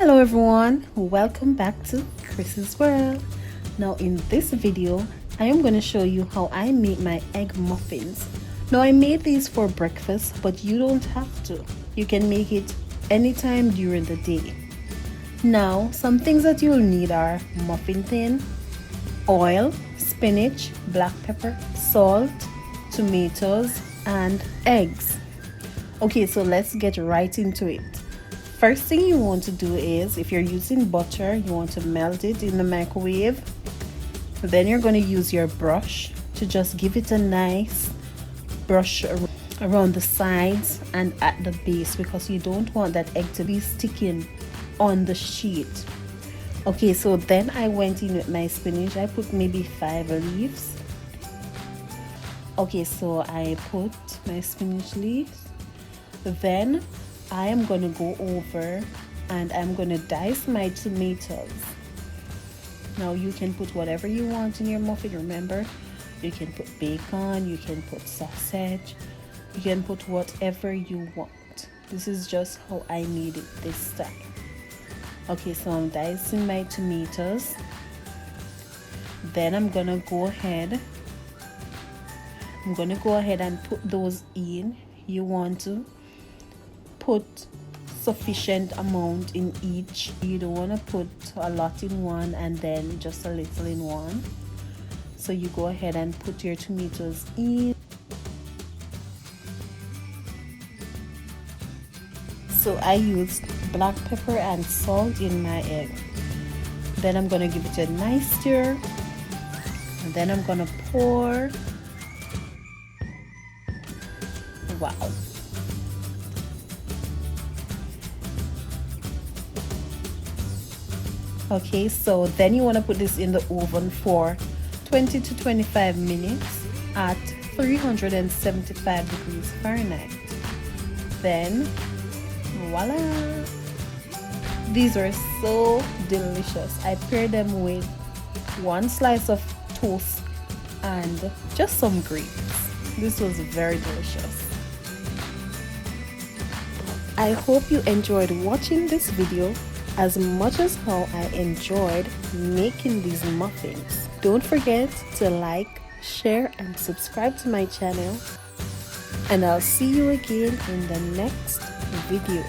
Hello everyone, welcome back to Krissy's World. Now in this video, I am going to show you how I make my egg muffins. Now I made these for breakfast, but you don't have to. You can make it anytime during the day. Now some things that you'll need are muffin tin, oil, spinach, black pepper, salt, tomatoes, and eggs. Okay, so let's get right into it. First thing you want to do is, if you're using butter, you want to melt it in the microwave. Then you're going to use your brush to just give it a nice brush around the sides and at the base, because you don't want that egg to be sticking on the sheet. Okay, so then I went in with my spinach. I put maybe 5 leaves. Okay, so I put my spinach leaves. Then I am going to go over and I'm going to dice my tomatoes. Now you can put whatever you want in your muffin. Remember, you can put bacon, you can put sausage, you can put whatever you want. This is just how I made it this time. Okay, so I'm dicing my tomatoes. Then I'm going to go ahead and put those in. You want to put sufficient amount in each. You don't want to put a lot in one and then just a little in one. So you go ahead and put your tomatoes in. So I used black pepper and salt in my egg. Then I'm going to give it a nice stir. And then I'm going to pour. Wow. Okay, so then you want to put this in the oven for 20 to 25 minutes at 375 degrees Fahrenheit. Then, voila! These are so delicious. I paired them with 1 slice of toast and just some grapes. This was very delicious. I hope you enjoyed watching this video as much as how I enjoyed making these muffins. Don't forget to like, share, and subscribe to my channel. And I'll see you again in the next video.